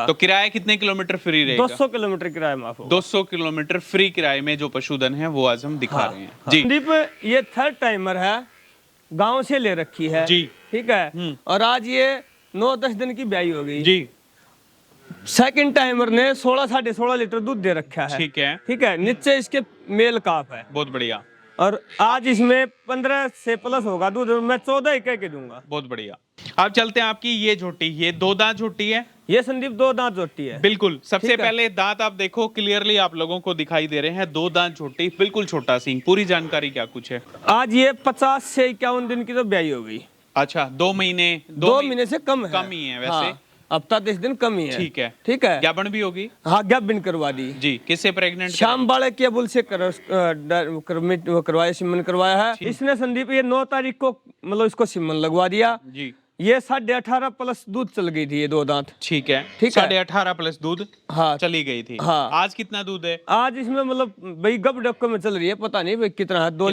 तो किराया कितने किलोमीटर फ्री रहेगा? 200 किलोमीटर किराया माफ होगा। 200 किलोमीटर फ्री किराए में जो पशुधन है वो आज हम दिखा रहे हैं जी। संदीप ये थर्ड टाइमर है, गांव से ले रखी है जी। ठीक है, और आज ये 9-10 दिन की ब्याई हो गई जी। सेकंड टाइमर ने 16-16.5 लीटर दूध दे रखा है। ठीक है। ठीक है, नीचे इसके मेल काफ है। बहुत बढ़िया। और आज इसमें 15 से प्लस होगा दूध, मैं 14 ही कह के दूंगा। बहुत बढ़िया। अब चलते हैं आपकी ये झोटी, ये 2 दांत झोटी है। ये संदीप 2 दांत झोटी है। बिल्कुल। सबसे पहले दांत आप देखो, क्लियरली आप लोगों को दिखाई दे रहे हैं। 2 दांत झोटी, बिल्कुल छोटा सींग। पूरी जानकारी क्या कुछ है? आज ये 50 से 51 दिन की तो ब्याई हो गई। अच्छा, 2 महीने 2 महीने से कम है। कम ही है वैसे। हाँ, हफ्ता 10 दिन कम ही है। ठीक है। ठीक है, ज्ञापन भी होगी? हाँ ज्ञापन करवा दी जी। किससे प्रेग्नेंट? शाम बाड़े के बुल से करवाया, सिमन करवाया है इसने संदीप। ये 9 तारीख को मतलब इसको सिमन लगवा दिया जी। ये 18.5 प्लस दूध चल गई थी ये 2 दांत। ठीक है। ठीक है। 18.5 प्लस दूध हाँ चली गई थी। हाँ। आज कितना दूध है? आज इसमें मतलब भाई गप डक्को में चल रही है, पता नहीं भाई कितना है। 2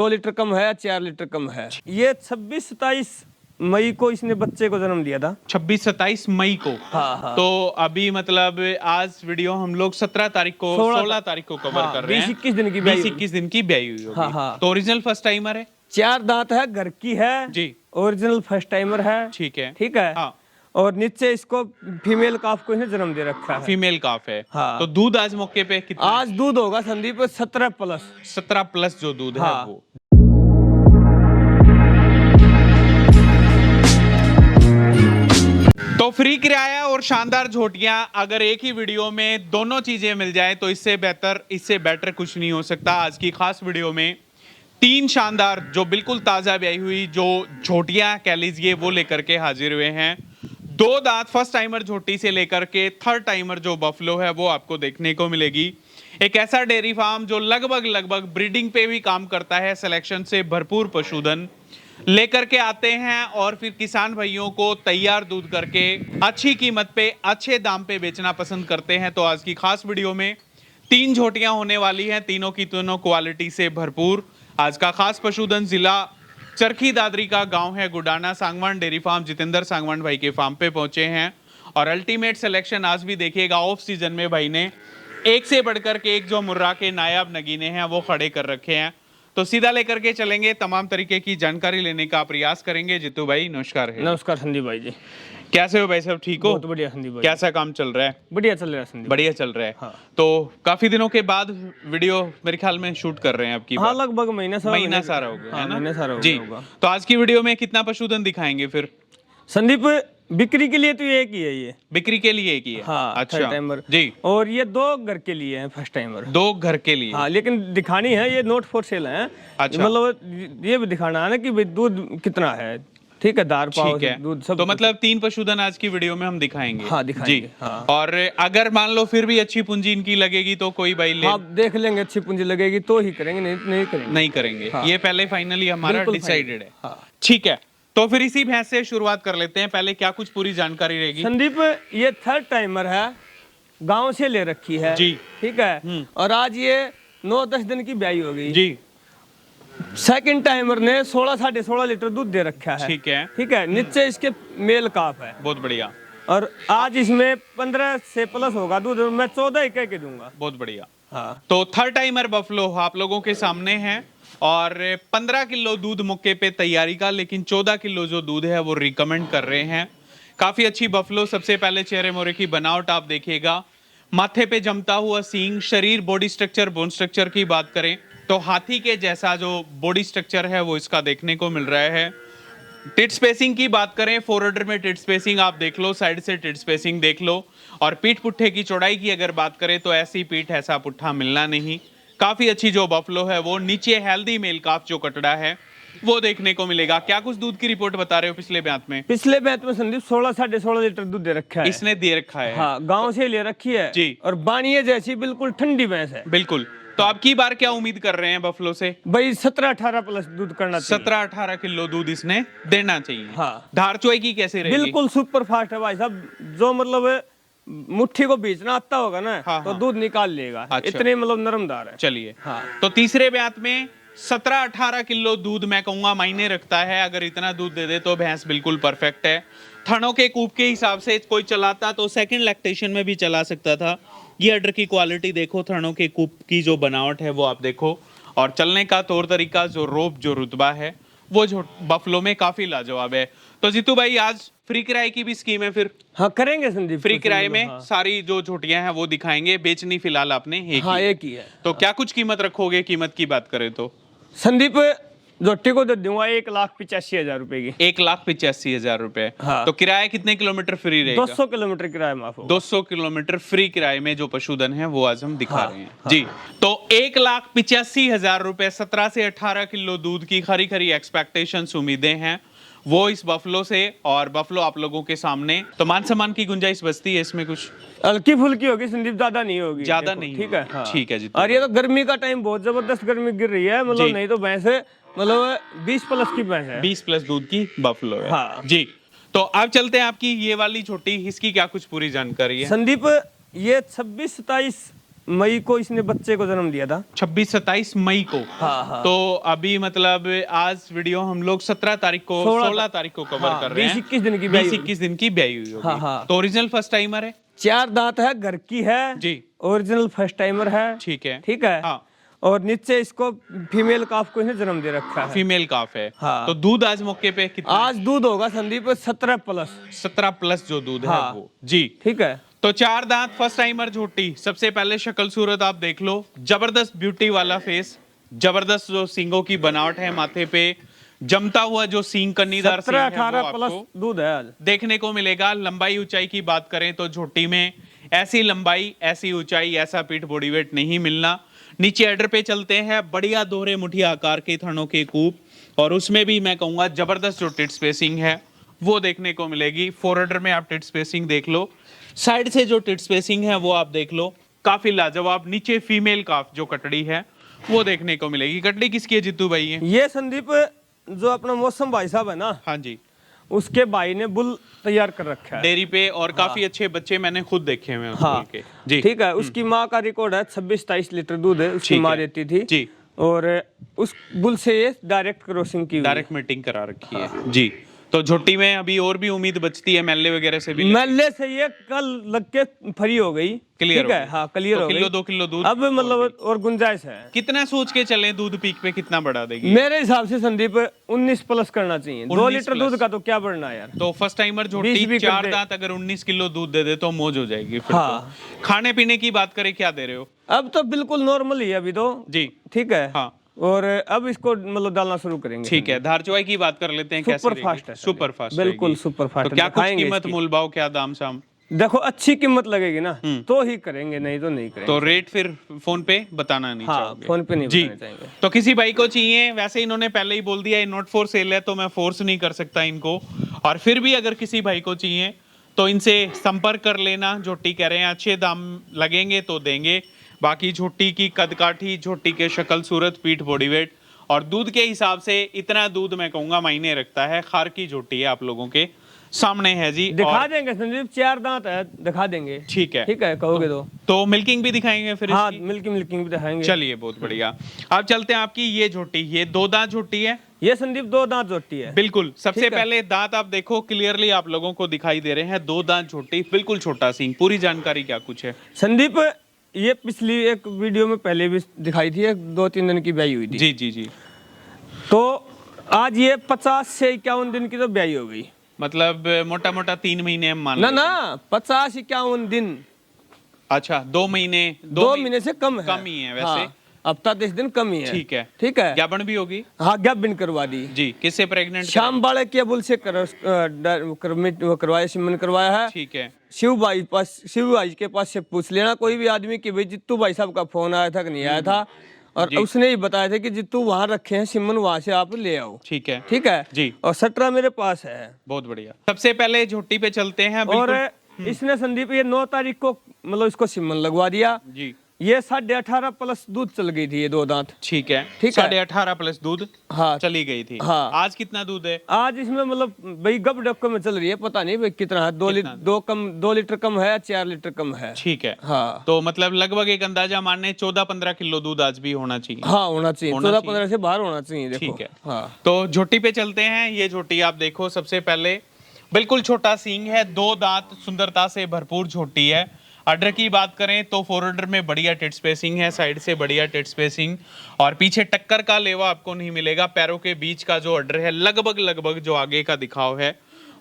लीटर कम है, 4 लीटर कम है। ये 26-27 मई को इसने बच्चे को जन्म दिया था। 26-27 मई को। हाँ। तो अभी मतलब आज वीडियो हम लोग 17 तारीख को 16 तारीख को कवर कर रहे हैं। 20-21 दिन की ब्याई 20-21 दिन की ब्याई हुई होगी। हाँ। तो ओरिजिनल फर्स्ट टाइमर है? 4 दांत है, घर की है जी। ओरिजिनल फर्स्ट टाइमर है। ठीक है। ठीक है। हाँ। और नीचे इसको फीमेल काफ को इसने जन्म दे रखा है। फीमेल काफ है। हाँ। तो दूध आज मौके पे कितना? आज दूध होगा संदीप 17 प्लस। 17 प्लस जो दूध हाँ। है वो। तो फ्री किराया और शानदार झोटियां अगर एक ही वीडियो में दोनों चीजें मिल जाए तो इससे बेटर कुछ नहीं हो सकता। आज की खास वीडियो में 3 शानदार जो बिल्कुल ताजा ब्याई हुई जो झोटियां कह लीजिए वो लेकर के हाजिर हुए हैं। 2 दांत फर्स्ट टाइमर झोटी से लेकर के थर्ड टाइमर जो बफलो है वो आपको देखने को मिलेगी। एक ऐसा डेयरी फार्म जो लगभग ब्रीडिंग पे भी काम करता है, सिलेक्शन से भरपूर पशुधन लेकर के आते हैं और फिर किसान भाइयों को तैयार दूध करके अच्छी कीमत पे अच्छे दाम पे बेचना पसंद करते हैं। तो आज की खास वीडियो में 3 झोटियां होने वाली हैं, तीनों की तीनों क्वालिटी से भरपूर। आज का खास पशुधन जिला चरखी दादरी का गांव है गुडाना। सांगवान डेयरी फार्म जितेंद्र सांगवान भाई के फार्म पे पहुंचे हैं और अल्टीमेट सिलेक्शन आज भी देखिएगा। ऑफ सीजन में भाई ने एक से बढ़कर के एक जो मुर्रा के नायाब नगीने हैं वो खड़े कर रखे हैं। तो सीधा लेकर के चलेंगे, तमाम तरीके की जानकारी लेने का प्रयास करेंगे। जितू भाई नमस्कार है। नमस्कार संदीप भाई जी। कैसे हो भाई, सब ठीक हो? बहुत बढ़िया संदीप भाई। कैसा काम चल रहा है? बढ़िया चल रहा है संदीप। बढ़िया चल रहा है। हाँ। तो काफी दिनों के बाद वीडियो मेरे ख्याल में शूट कर रहे हैं आपकी। हाँ लगभग महीना सारा हो गया है ना? महीना सारा हो जी। गया। तो आज की वीडियो में कितना पशुधन दिखाएंगे फिर? संदीप बिक्री के लिए तो एक ही है ये। बिक्री के लिए एक ही है? हाँ, अच्छा टाइमर जी। और ये 2 घर के लिए है फर्स्ट टाइमर। 2 घर के लिए? हाँ, लेकिन दिखानी है ये नोट फॉर सेल है। अच्छा। मतलब ये भी दिखाना है ना कि भाई दूध कितना है। ठीक है, दार पाव ठीक है। दूध सब। तो मतलब 3 पशुधन आज की वीडियो में हम दिखाएंगे। हाँ दिखाएंगे। जी। हाँ। और अगर मान लो फिर भी अच्छी पूंजी इनकी लगेगी तो कोई भाई ले? आप देख लेंगे, अच्छी पूंजी लगेगी तो ही करेंगे, नहीं करेंगे। नहीं करेंगे। हाँ। ये पहले फाइनली हमारा बिल्कुल डिसाइडेड है। हाँ। ठीक है, तो फिर इसी भैंस से शुरुआत कर लेते हैं। पहले क्या कुछ पूरी जानकारी रहेगी? संदीप ये थर्ड टाइमर है, गांव से ले रखी है। जी। ठीक है, और आज ये 9-10 दिन की ब्याई हो गई। जी। सेकंड टाइमर ने 16-16.5 लीटर दूध दे रखा है। ठीक है। ठीक है, नीचे इसके मेल काफ है। बहुत बढ़िया। और आज इसमें 15 से प्लस होगा दूध, मैं 14 ही कह के दूंगा। बहुत बढ़िया। हाँ। तो थर्ड टाइमर बफलो आप लोगों के सामने है और 15 किलो दूध मौके पे तैयारी का, लेकिन 14 किलो जो दूध है वो रिकमेंड कर रहे हैं। काफी अच्छी बफलो। सबसे पहले चेहरे मोरे की बनावट आप देखिएगा, माथे पे जमता हुआ सींग, शरीर बॉडी स्ट्रक्चर बोन स्ट्रक्चर की बात करें तो हाथी के जैसा जो बॉडी स्ट्रक्चर है वो इसका देखने को मिल रहा है। टिट स्पेसिंग की बात करें, फोरडर में टिट स्पेसिंग आप देख लो, साइड से टिट स्पेसिंग देख लो। और पीठ पुट्ठे की चौड़ाई की अगर बात करें तो ऐसी पीठ ऐसा पुट्ठा मिलना नहीं। काफी अच्छी जो बफलो है वो नीचे हेल्दी मेल काफ जो कटड़ा है वो देखने को मिलेगा। क्या कुछ दूध की रिपोर्ट बता रहे हो पिछले ब्यात में? पिछले बैच में संदीप 16-16.5 लीटर दूध दे रखा है। इसने दे रखा है। हाँ, गांव से ले रखी है जी। और बानिये जैसी बिल्कुल ठंडी भैंस है। बिल्कुल। तो अब की बार क्या उम्मीद कर रहे हैं बफलो से? भाई 17-18 प्लस दूध करना चाहिए। 17-18 किलो दूध इसने देना चाहिए। हाँ। धार चोई की कैसे रहेगी? बिल्कुल सुपर फास्ट है भाई साहब, जो मतलब मुट्ठी को बीचना आता होगा ना। हाँ, तो हाँ। दूध निकाल लेगा। अच्छा। इतने मतलब नरमदार है। चलिए। हाँ। तो तीसरे ब्यात में 17-18 किलो दूध मैं कहूंगा मायने रखता है। अगर इतना दूध दे दे तो भैंस बिल्कुल परफेक्ट है। थनों के कूप के हिसाब से कोई चलाता तो सेकंड लैक्टेशन में भी चला सकता था। ये अडर की क्वालिटी देखो, थनों के कूप की जो बनावट है वो आप देखो, और चलने का तौर तरीका, जो रोप, जो रुतबा है, वो जो बफलो में काफी लाजवाब है। तो जीतू भाई आज फ्री किराए की भी स्कीम है फिर? हाँ करेंगे संदीप, फ्री किराए में हाँ। सारी जो झोटियां हैं वो दिखाएंगे। बेचनी फिलहाल आपने एक हाँ ही। एक ही है। तो क्या कुछ कीमत रखोगे? कीमत की बात करें तो संदीप जोटी को दे दूंगा 1,85,000 रुपए की। 1,85,000 रुपए। हाँ। तो किराया कितने किलोमीटर फ्री रहेगा? 200 किलोमीटर किराया माफ होगा। 200 किलोमीटर फ्री किराए में जो पशुधन है वो आज हम दिखा हाँ, रहे हैं। हाँ। जी, तो 1,85,000 रुपए, 17 से 18 किलो दूध की खरी खरी एक्सपेक्टेशंस, उम्मीदें हैं वो इस बफलो से। और बफलो आप लोगों के सामने, तो मान सम्मान की गुंजाइश बचती है इसमें कुछ? हल्की फुल्की होगी संदीप, ज्यादा नहीं होगी। ज्यादा देखो, नहीं ठीक है। होगी। हाँ। ठीक है जी। और ये तो गर्मी का टाइम, बहुत जबरदस्त गर्मी गिर रही है, मतलब जी। नहीं तो भैंस मतलब 20 प्लस की भैंस है। 20 प्लस दूध की बफलो है। हाँ। जी, तो अब चलते हैं आपकी ये वाली छोटी, इसकी क्या कुछ पूरी जानकारी है? संदीप ये 26-27 मई को इसने बच्चे को जन्म दिया था। 26-27 मई को। हाँ, हाँ। तो अभी मतलब आज वीडियो हम लोग 17 तारीख को, 16 तारीख को कवर हाँ, कर रहे हैं। 20-21 दिन की ब्याई 20-21 दिन की ब्याई हुई होगी। हाँ, हाँ। तो ओरिजिनल फर्स्ट टाइमर है? 4 दांत है, घर की है जी। ओरिजिनल फर्स्ट टाइमर है। ठीक है। ठीक है। हाँ। और नीचे इसको फीमेल काफ को इसने जन्म दे रखा है। फीमेल काफ है। हाँ। तो दूध आज मौके पे कितना? आज दूध होगा संदीप 17 प्लस। 17 प्लस जो दूध है हाँ। वो। जी, ठीक है। तो 4 दांत, फर्स्ट टाइमर झोटी। सबसे पहले शक्ल सूरत आप देख लो, जबरदस्त ब्यूटी वाला फेस, जबरदस्त जो सींगों की बनावट है, माथे पे जमता हुआ जो सींग, कन्नीदार सींग है, वो 17-18 प्लस आपको दूध है आज। देखने को मिलेगा। लंबाई ऊंचाई की बात करें तो झोटी में ऐसी लंबाई, ऐसी ऊंचाई, ऐसा पीठ बॉडी वेट नहीं मिलना। नीचे एडर पे चलते हैं, बढ़िया दोहरे मुठिया आकार के थनों के कूप, और उसमें भी मैं कहूंगा जबरदस्त जो टिट स्पेसिंग है वो देखने को मिलेगी। फोरहेडर में आप टिट स्पेसिंग देख लो, साइड से जो टिट स्पेसिंग है वो आप देख लो, काफी लाजवाब। नीचे फीमेल काफ जो कटड़ी है वो देखने को मिलेगी। कटड़ी किसकी है जीतू भाई? ये संदीप जो अपना मौसम भाई साहब है ना, हाँ जी, उसके भाई ने बुल तैयार कर रखा है डेयरी पे, और काफी अच्छे बच्चे मैंने खुद देखे हुए हैं उस हाँ। बुल के। जी, ठीक है। उसकी माँ का रिकॉर्ड है 26-27 लीटर दूध है उसकी ठीक माँ है। देती थी। जी। और उस बुल से ये डायरेक्ट क्रॉसिंग की हुई है। डायरेक्ट मीटिंग करा रखी है। जी, तो झोटी में अभी और भी उम्मीद बचती है, मेले वगैरह से भी? मेले से ये कल लग के फ्री हो गई। क्लियर ठीक हो है। गई। हाँ क्लियर तो हो गई। किलो 2 किलो दूध अब मतलब और गुंजाइश है। कितना सोच के चलें? दूध पीक पे कितना बढ़ा देगी? मेरे हिसाब से संदीप 19 प्लस करना चाहिए। 2 19 लीटर प्लस। दूध का तो क्या बढ़ना यार। तो फर्स्ट टाइमर 20 झोटी भी कर 4 दे। दांत अगर 19 किलो दूध दे दे तो मौज हो जाएगी फिर। हाँ। तो खाने पीने की बात करें, क्या दे रहे हो? अब तो बिल्कुल नॉर्मल ही है अभी तो। जी, ठीक है। हाँ। और अब इसको मतलब डालना शुरू करेंगे। ठीक है। धार चुवाई की बात कर लेते हैं, कैसे सुपर रहेगी? फास्ट है। सुपर फास्ट बिल्कुल रहेगी। सुपर फास्ट तो क्या कुछ दिखाएंगे कीमत, इसकी। मूल भाव, क्या दाम शाम? देखो अच्छी कीमत लगेगी ना तो ही करेंगे, नहीं तो नहीं करेंगे। तो रेट फिर फोन पे बताना नहीं हाँ, चाहोगे? फोन पे नहीं जी। बताना चाहेंगे। तो किसी भाई को चाहिए, वैसे इन्होंने पहले ही बोल दिया नॉट फॉर सेल है, तो मैं फोर्स नहीं कर सकता इनको। और फिर भी अगर किसी भाई को चाहिए तो इनसे संपर्क कर लेना। झोटी कह रहे हैं अच्छे दाम लगेंगे तो देंगे। बाकी झोटी की कदकाठी, झोटी के शक्ल सूरत, पीठ बॉडी वेट और दूध के हिसाब से इतना दूध मैं कहूंगा मायने रखता है। खार की झोटी है आप लोगों के सामने है जी। दिखा और देंगे संदीप, 4 दांत है, दिखा देंगे। ठीक है। ठीक है, कहोगे तो मिल्किंग भी दिखाएंगे फिर हाँ, इसकी? मिल्किंग भी दिखाएंगे। चलिए, बहुत बढ़िया। अब चलते हैं आपकी ये झोटी, ये 2 दांत झोटी है। ये संदीप 2 दांत झोटी है। बिल्कुल। सबसे ठीक है। पहले दांत आप देखो, क्लियरली आप लोगों को दिखाई दे रहे हैं। 2 दांत झोटी, बिल्कुल छोटा सींग। पूरी जानकारी क्या कुछ है? संदीप ये पिछली एक वीडियो में पहले भी दिखाई थी, 2-3 दिन की ब्याई हुई थी। जी जी जी। तो आज ये 50 से 51 दिन की तो ब्याई हो गई। मतलब मोटा मोटा 3 महीने हम मान ना लेते हैं। ना 50-51 दिन। अच्छा, 2 महीने। 2 महीने से कम है। कम ही है वैसे। हाँ, हफ्ता 10 दिन कम ही है। ठीक है। ठीक है। ज्ञापन भी होगी? हाँ, ज्ञापन करवा दी जी। किससे प्रेग्नेंट? शाम बाड़े के बुल से करवाया, सिमन करवाया है। ठीक है। शिव भाई के पास से पूछ लेना कोई भी आदमी कि भाई जित्तू भाई साहब का फोन आया था कि नहीं आया था, और उसने ही बताया था कि जित्तू वहां रखे हैं, सिमन वहां से आप ले आओ। ठीक है। ठीक है जी। और सटरा मेरे पास है। बहुत बढ़िया। सबसे पहले झोटी पे चलते हैं। और बिल्कुल। इसने संदीप ये 9 तारीख को मतलब इसको सिमन लगवा दिया। जी। ये 18.5 प्लस दूध चल गई थी ये 2 दांत। ठीक है, ठीक है। 18.5 प्लस दूध हाँ चली गई थी। हाँ। आज कितना दूध है? आज इसमें मतलब भाई गब डक्को में चल रही है, पता नहीं भाई कितना है। 2 लीटर कम है, 4 लीटर कम है। ठीक है। हाँ तो मतलब लगभग एक अंदाजा मानने 14-15 किलो दूध आज भी होना चाहिए। हाँ होना चाहिए, होना 14-15 से बाहर होना चाहिए। देखो ठीक है। हाँ। तो झोटी पे चलते हैं। ये झोटी आप देखो, सबसे पहले बिल्कुल छोटा सींग है, 2 दांत, सुंदरता से भरपूर झोटी है। अडर की बात करें तो फोरअडर में बढ़िया टिट स्पेसिंग है, साइड से बढ़िया टिट स्पेसिंग, और पीछे टक्कर का लेवा आपको नहीं मिलेगा। पैरों के बीच का जो अडर है लगभग जो आगे का दिखाव है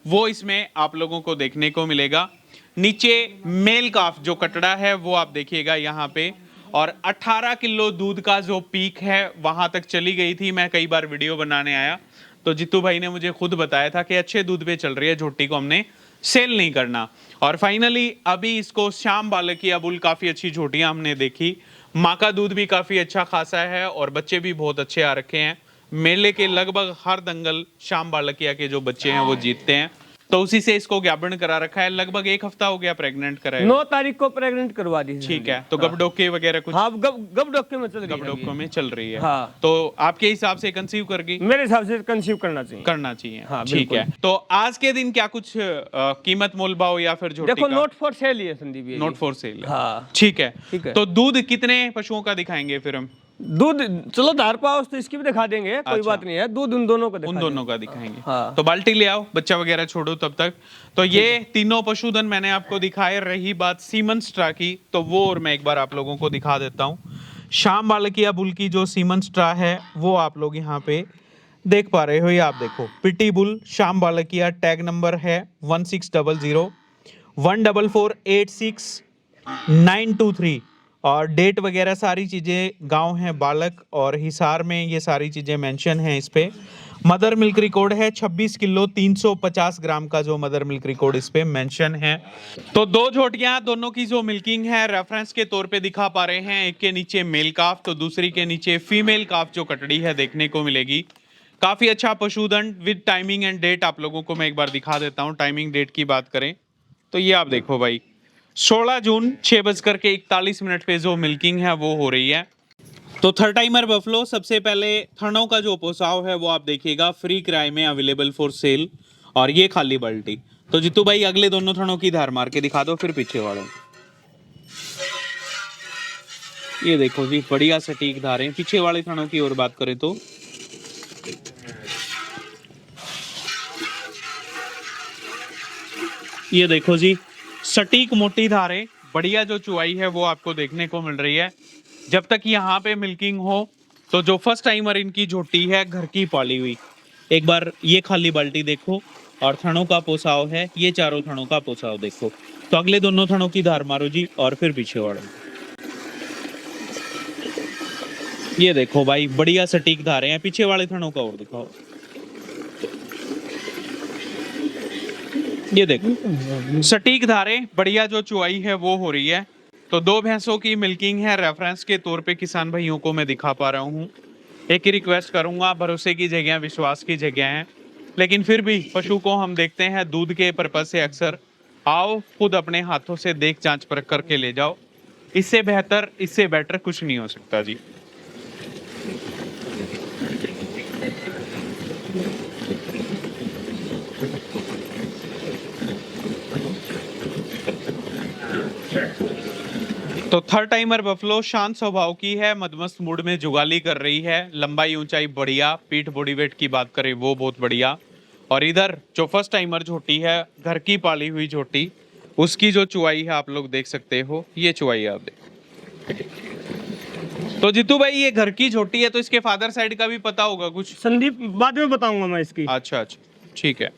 वो इसमें आप लोगों को देखने को मिलेगा। नीचे मेल काफ जो कटड़ा है वो आप देखिएगा यहाँ पे, और 18 किलो दूध का जो पीक है वहां तक चली गई थी। मैं कई बार वीडियो बनाने आया तो जितू भाई ने मुझे खुद बताया था कि अच्छे दूध पे चल रही है झोटी, को हमने सेल नहीं करना। और फाइनली अभी इसको शाम बालक की अबुल, काफी अच्छी झोटियां हमने देखी। माँ का दूध भी काफी अच्छा खासा है और बच्चे भी बहुत अच्छे आ रखे हैं। मेले के लगभग हर दंगल शाम बालकिया के जो बच्चे हैं वो जीतते हैं, तो उसी से इसको ज्ञापन करा रखा है। लगभग 1 हफ्ता हो गया प्रेग्नेंट कराए। 9 तारीख को प्रेग्नेंट करवा दी। ठीक है। तो गबडोके वगैरह कुछ? हाँ गब डक्के में चल रही है। गबडोको में चल रही है। हाँ। तो आपके हिसाब से कंसीव करगी? मेरे हिसाब से कंसीव करना चाहिए। करना चाहिए। हाँ, ठीक बिल्कुल। है। तो आज के दिन क्या कुछ कीमत मोल भाव या फिर झोटी देखो का? नोट फॉर सेल है संदीप, ये नोट फॉर सेल है। हाँ ठीक है। ठीक है। तो दूध कितने पशुओं का दिखाएंगे फिर हम? दूध चलो धार पाओ तो इसकी भी दिखा देंगे, कोई अच्छा। बात नहीं है। दूध उन दोनों का उन दोनों का दिखाएंगे। हाँ। तो बाल्टी ले आओ, बच्चा वगैरह छोड़ो तब तक। तो ये तीनों पशुधन मैंने आपको दिखाए। रही बात सीमन स्ट्रा की, तो वो और मैं एक बार आप लोगों को दिखा देता हूँ। शाम बालकिया बुल की जो सीमन स्ट्रा है वो आप लोग यहाँ पे देख पा रहे हो। ये आप देखो, पिटी बुल शाम बालकिया, टैग नंबर है 1600 14486 923, और डेट वगैरह सारी चीज़ें, गांव है बालक और हिसार में, ये सारी चीज़ें मेंशन हैं इस पे। मदर मिल्क रिकॉर्ड है 26 किलो 350 ग्राम का, जो मदर मिल्क रिकॉर्ड इस पे मेंशन है। तो 2 झोटियां, दोनों की जो मिल्किंग है रेफरेंस के तौर पे दिखा पा रहे हैं। एक के नीचे मेल काफ तो दूसरी के नीचे फीमेल काफ जो कटड़ी है देखने को मिलेगी। काफी अच्छा पशुधन विद टाइमिंग एंड डेट आप लोगों को मैं एक बार दिखा देता हूँ। टाइमिंग डेट की बात करें तो ये आप देखो भाई, 16 जून 6:41 पे जो मिल्किंग है वो हो रही है। तो थर्ड टाइमर बफलो, सबसे पहले थनों का जो पोसाव है वो आप देखिएगा, फ्री किराए में अवेलेबल फॉर सेल, और ये खाली बाल्टी। तो जितू भाई अगले दोनों थनों की धार मार के दिखा दो, फिर पीछे वालों। ये देखो जी, बढ़िया सटीक धारें। पीछे वाले थनों की ओर बात करें तो ये देखो जी, सटीक मोटी धारें, बढ़िया जो चुवाई है वो आपको देखने को मिल रही है। जब तक यहाँ पे मिल्किंग हो तो जो फर्स्ट टाइमर इनकी झोटी है घर की पाली हुई, एक बार ये खाली बाल्टी देखो, और थनों का पोसाव है, ये चारों थनों का पोसाव देखो। तो अगले दोनों थनों की धार मारो जी, और फिर पीछे वाले। ये देखो भाई, बढ़िया सटीक धारें हैं। पीछे वाले थनों का और दिखाओ। ये देखो, सटीक धारें, बढ़िया जो चुवाई है वो हो रही है। तो 2 भैंसों की मिल्किंग है, रेफरेंस के तौर पे किसान भाइयों को मैं दिखा पा रहा हूँ। एक ही रिक्वेस्ट करूंगा, भरोसे की जगह, विश्वास की जगह है, लेकिन फिर भी पशु को हम देखते हैं दूध के पर्पज से अक्सर। आओ खुद अपने हाथों से देख जांच परख करके ले जाओ। इससे बेहतर, इससे बेटर कुछ नहीं हो सकता जी। तो थर्ड टाइमर बफलो शांत स्वभाव की है, मदमस्त मूड में जुगाली कर रही है। लंबाई ऊंचाई बढ़िया, पीठ बॉडी वेट की बात करें वो बहुत बढ़िया। और इधर जो फर्स्ट टाइमर झोटी है, घर की पाली हुई झोटी, उसकी जो चुवाई है आप लोग देख सकते हो। ये चुवाई आप देख। तो जितू भाई ये घर की झोटी है तो इसके फादर साइड का भी पता होगा कुछ? संदीप बाद में बताऊंगा मैं इसकी। अच्छा अच्छा, ठीक है।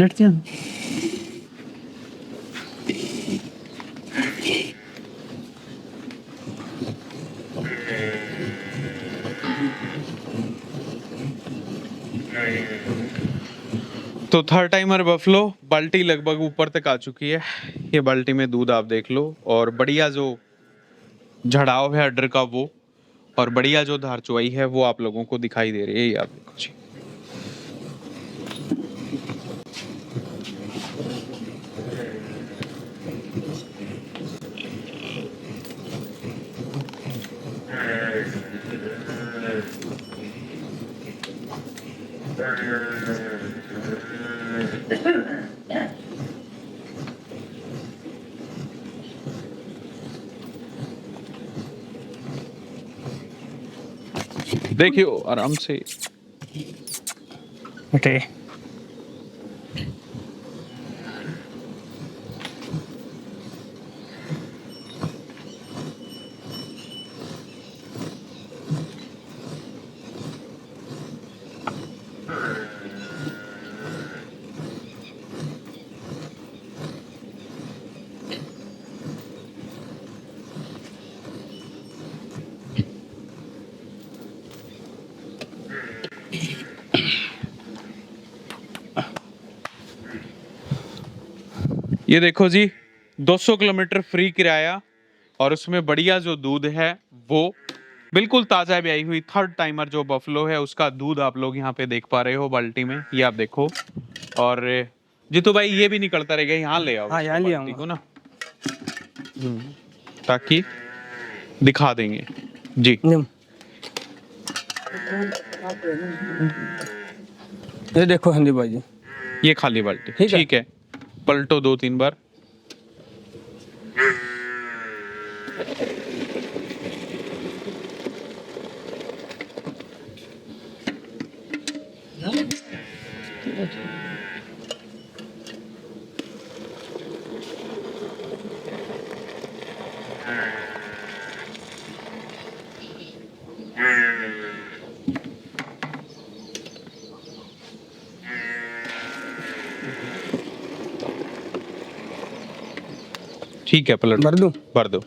लेटते हैं। तो थर्ड टाइमर बफलो बाल्टी लगभग ऊपर तक आ चुकी है। ये बाल्टी में दूध आप देख लो, और बढ़िया जो झड़ाव है अडर का वो, और बढ़िया जो धार चुवाई है वो आप लोगों को दिखाई दे रही है। ये आप देखो जी। देखियो आराम से। बेटे ये देखो जी, 200 किलोमीटर फ्री किराया, और उसमें बढ़िया जो दूध है वो बिल्कुल ताजा ब्याई हुई थर्ड टाइमर जो बफलो है उसका दूध आप लोग यहाँ पे देख पा रहे हो बाल्टी में। ये आप देखो। और जीतू भाई ये भी निकलता रहेगा, यहाँ ले आओ। हाँ, यहाँ ले आऊंगा। को ना, ताकि दिखा देंगे जी। ये देखो हिंदी भाई जी, ये खाली बाल्टी ठीक है। ठीक है। पलटो 2-3 बार। ठीक है, पलट भर दूं? भर दो।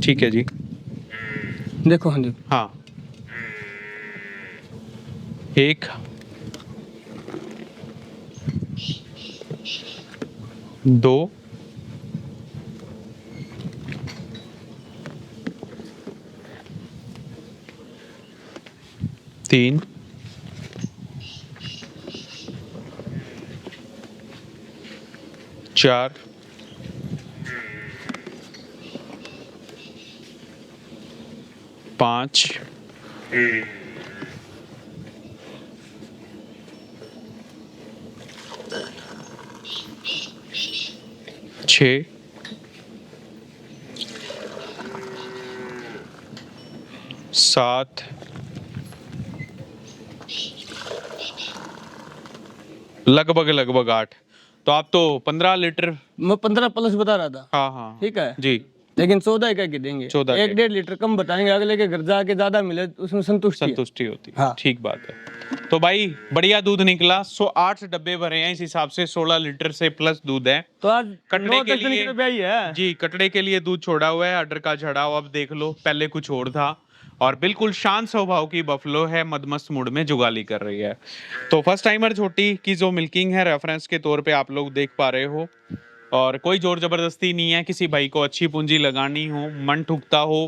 ठीक है जी। देखो हिंदी। हाँ, 1 2 3 4 5 6 7 लगभग 8। तो आप तो 15 लीटर। मैं 15 प्लस बता रहा था। हाँ हाँ ठीक है, जी। लेकिन 14 का के देंगे। 14 के। 1-1.5 लीटर कम बताएंगे, अगले के घर जाके ज्यादा मिले उसमें संतुष्टि है। संतुष्टि होती है। हाँ। ठीक बात है। तो भाई बढ़िया दूध निकला। 8 डब्बे भरे हैं, इस हिसाब से 16 लीटर से प्लस दूध है। तो आज कटने 9 के 10 दिन लिए की ब्याई है जी, कटड़े के लिए दूध छोड़ा हुआ है। अडर का झड़ाव अब देख लो, पहले कुछ और था। और बिल्कुल शांत स्वभाव की बफलो है, मदमस्त मूड में जुगाली कर रही है। तो फर्स्ट टाइमर छोटी की जो मिल्किंग है रेफरेंस के तौर पे आप लोग देख पा रहे हो। और कोई जोर जबरदस्ती नहीं है। किसी भाई को अच्छी पूंजी लगानी हो, मन ठुकता हो,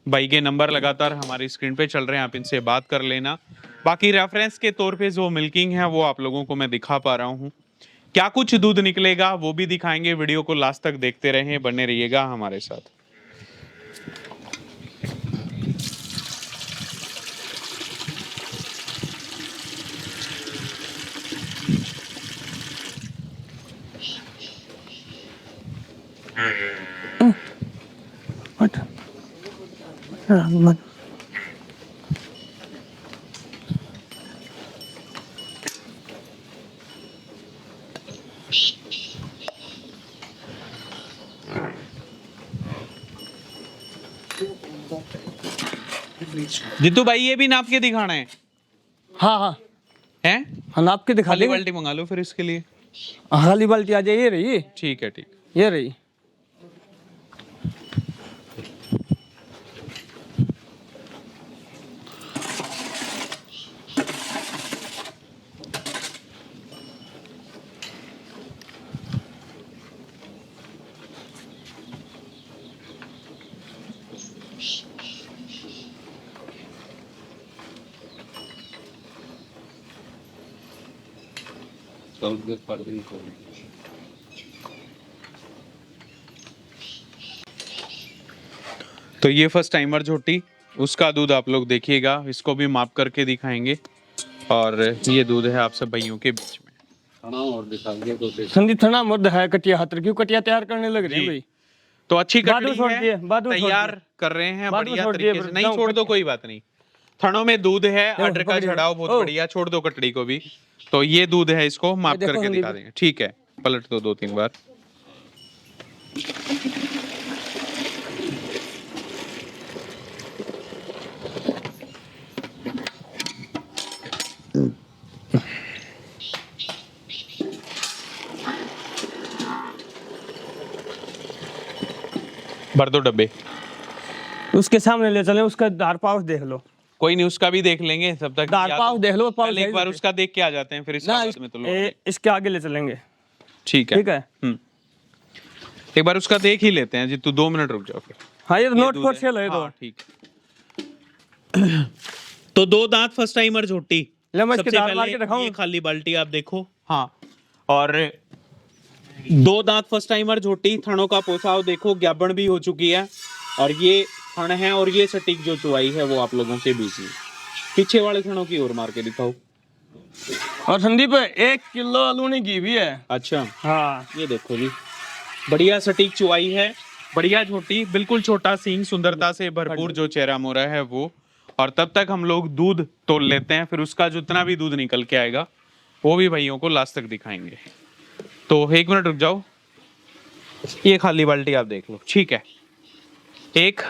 भाई के नंबर लगातार हमारी स्क्रीन पे चल रहे हैं, आप इनसे बात कर लेना। बाकी रेफरेंस के तौर पे जो मिल्किंग है वो आप लोगों को मैं दिखा पा रहा हूँ। क्या कुछ दूध निकलेगा वो भी दिखाएंगे। वीडियो को लास्ट तक देखते रहें, बने रहिएगा हमारे साथ। जीतू भाई ये भी नाप के दिखाना है। हाँ हाँ है? हाँ, नाप के दिखा खाली देंगे। बाल्टी मंगा लो फिर इसके लिए। खाली बाल्टी आ जाए, ये रही, ठीक है, ठीक। ये रही। तो ये फर्स्ट टाइमर झोटी, उसका दूध आप लोग देखिएगा, इसको भी माप करके दिखाएंगे। और ये दूध है आप सब भाइयों के बीच में। और दिखाएंगे तो संदीप थना मुद्द है कटिया हाथ, क्यों कटिया तैयार करने लग रहे हैं भाई। तो अच्छी बादू कटड़ी छोड़ है, दिए, बादू छोड़ तैयार दिए। कर रहे हैं बादू बढ़िया छोड़ दिए, तरीके से। नहीं जाओ छोड़ दो, कट- कोई बात नहीं। थनों में दूध है, देखो, अडर का पकड़िए। झड़ाव बहुत ओ। बढ़िया, छोड़ दो कटड़ी को भी। तो ये दूध है, इसको माप देखो करके संदीप। दिखा देंगे। ठीक है, पलट दो 2-3 बार। भर दो डब्बे। उसके सामने ले चले, उसका धार पाउच देख लो। कोई नहीं, उसका भी देख लेंगे तब तक। धार या तो पाउच देख लो, पाउच पहले एक है बार ही उसका देख के आ जाते हैं, फिर इसका ना, बाद में तो इसके आगे ले चलेंगे। ठीक है, ठीक है। एक बार उसका देख ही लेते हैं जी। तू 2 मिनट रुक जाओ फिर। हाँ, ये तो नोट दूध फोर है। सेल है तो। हाँ, ठीक है। तो 2 दांत फर्स्ट टाइमर झोटी। ले मैं इसके सबसे दांत मार पहले के दिखाऊं? ये खाली बाल्टी आप देखो। हाँ, और 2 दांत फर्स्ट टाइमर झोटी। थनों का पोसाव देखो, ग्याबन भी हो चुकी है। और ये थन है, और ये सटीक जो चुवाई है वो आप लोगों के बीच में। पीछे वाले थनों की ओर मार के दिखाओ। और संदीप 1 किलो अलूनी घी भी है। अच्छा, हाँ, ये देखो जी, बढ़िया सटीक चुवाई है, बढ़िया झोटी, बिल्कुल छोटा सींग, सुंदरता से भरपूर जो चेहरा मोरा है वो। और तब तक हम लोग दूध तोल लेते हैं, फिर उसका जितना भी दूध निकल के आएगा वो भी भाइयों को लास्ट तक दिखाएंगे। तो 1 मिनट रुक जाओ। ये खाली बाल्टी आप देख लो। ठीक है, 1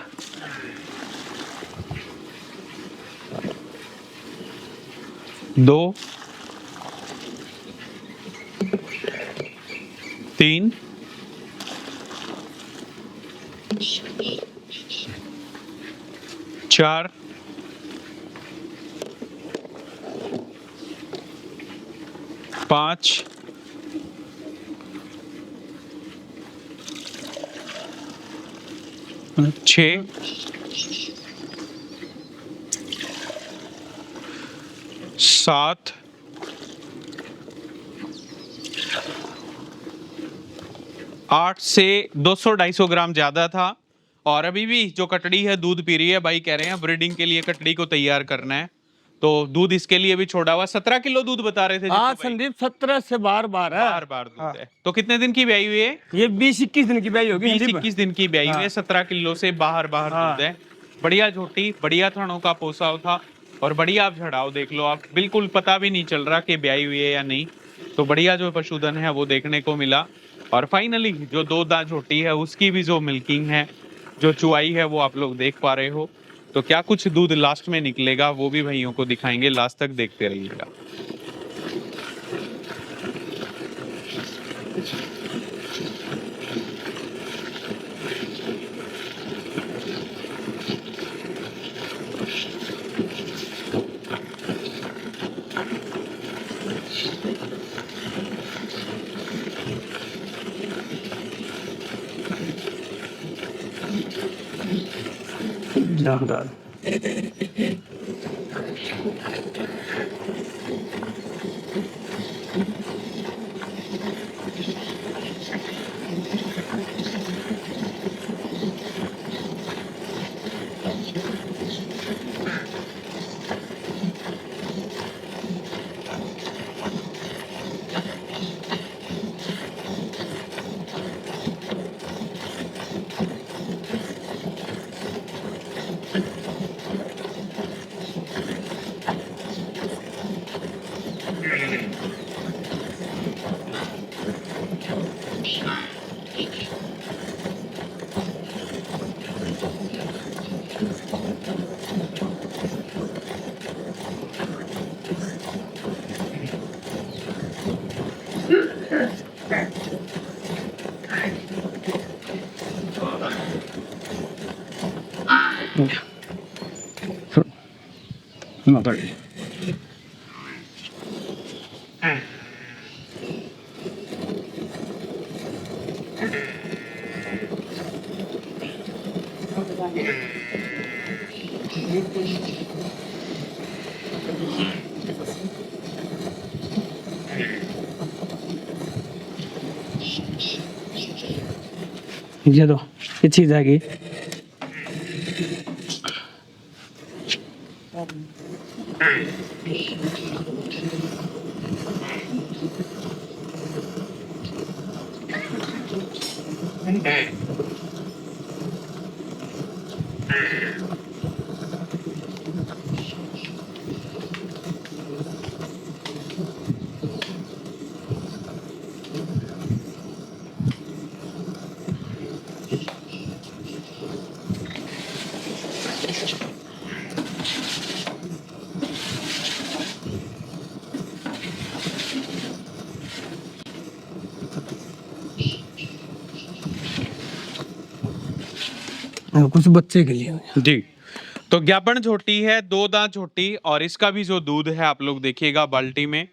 2 3 4 5 6 7 8 से 200-250 ग्राम ज्यादा था। और अभी भी जो कटड़ी है दूध पी रही है। भाई कह रहे हैं ब्रीडिंग के लिए कटड़ी को तैयार करना है, तो दूध इसके लिए भी छोड़ा हुआ। 17 किलो दूध बता रहे थे हाँ जितू भाई। संदीप 17 से बार बार है। बार दूध है। तो कितने दिन की ब्याई हुई है? ये 20-21 दिन की ब्याई होगी। 20-21 दिन की ब्याई हुई है। 17 किलो से बाहर दूध है। बढ़िया झोटी, बढ़िया थनों का पोसाव था, और बढ़िया आप झड़ाव देख लो आप, बिल्कुल पता भी नहीं चल रहा कि ब्याई हुई है या नहीं। तो बढ़िया जो पशुधन है वो देखने को मिला। और फाइनली जो 2 दांत झोटी है उसकी भी जो मिल्किंग है, जो चुआई है, वो आप लोग देख पा रहे हो। तो क्या कुछ दूध लास्ट में निकलेगा वो भी भाइयों को दिखाएंगे, लास्ट तक देखते रहिएगा। जानदार। ये दो, ये चीज आएगी। कुछ बच्चे के लिए जी। तो ज्ञापन झोटी है, 2 दांत झोटी, और इसका भी जो दूध है आप लोग देखिएगा बाल्टी में।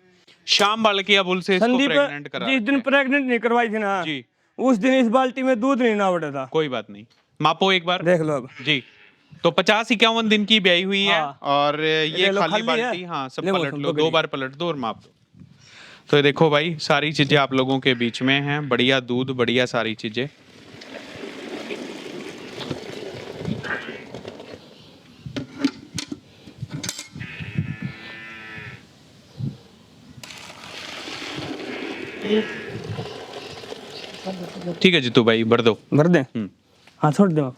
शाम बालकिया बुल से इसको संदीप प्रेग्नेंट करा जिस दिन प्रेग्नेंट नहीं करवाई थी ना जी, उस दिन इस बाल्टी में दूध नहीं ना उड़ा था। कोई बात नहीं, मापो एक बार देख लो अब। जी। तो 50-51 दिन की ब्याई हुई है, हाँ। और ये ले लो, खाली खाली बाल्टी, है। हाँ सब ले वो पलट सब लो, पकड़ी। 2 बार पलट दो और माप दो। तो ये देखो भाई, सारी चीजें आप लोगों के बीच में हैं, बढ़िया दूध, बढ़िया सारी चीजें। ठीक है जीतू भाई, भर दो। भर दे। हाँ छोड़ दो।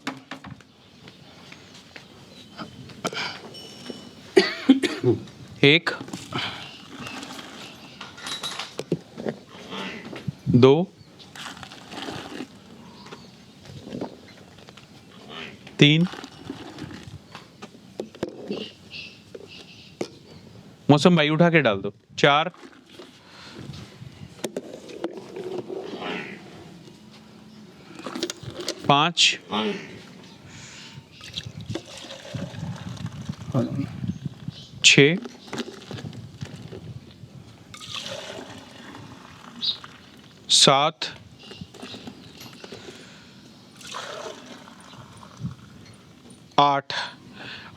एक, 2, 3, मौसम भाई उठा के डाल दो, 4, 5, 6, 7,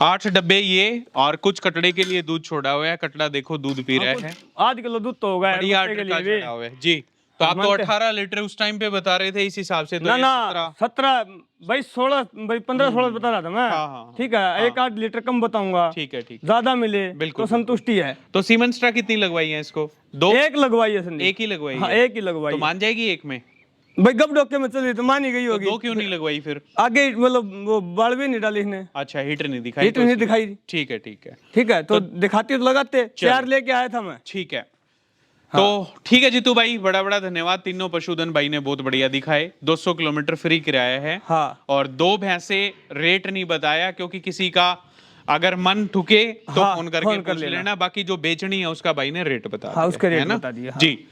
8 डब्बे ये, और कुछ कटड़े के लिए दूध छोड़ा हुआ है। कटड़ा देखो दूध पी रहा है, आध किलो दूध तो होगा बढ़िया बच्चे के टका लिए भी। चढ़ा हुआ है जी। तो आप तो 18 लीटर उस टाइम पे बता रहे थे, इस हिसाब से तो ना ये ना 17 भाई 16 भाई 15-16 बता रहा था मैं। हाँ, हाँ, ठीक है, एक आध लीटर कम बताऊंगा। ठीक है, ठीक है। ज्यादा मिले बिल्कुल, तो संतुष्टि है। तो सीमेंस्ट्रा कितनी लगवाई है इसको? 2, एक लगवाई है संदीप। एक ही लगवाई हाँ है? एक ही लगवाई तो है। मान जाएगी एक में? भाई गप डॉक्टर में चल रही तो मान ही गई तो होगी। 2 क्यों नहीं लगवाई फिर? आगे मतलब वो बाल भी नहीं डाली इसने। अच्छा, हीटर नहीं दिखाई? हीटर तो नहीं इसकी- दिखाई। ठीक है, ठीक है, ठीक है, तो दिखाती तो लगाते। 4 लेके आया था मैं। ठीक है। तो ठीक है जीतू भाई, बड़ा बड़ा धन्यवाद। तीनों पशुधन भाई ने बहुत बढ़िया दिखाए। 200 किलोमीटर फ्री किराया है। हाँ। और 2 भैंसे रेट नहीं बताया, क्योंकि किसी का अगर मन ठुके तो हाँ, फोन करके फोन कर पूछ लेना। लेना। बाकी जो बेचनी है उसका भाई ने रेट बता हाँ, दिया, उसके रेट है ना? बता दिए, हाँ। जी।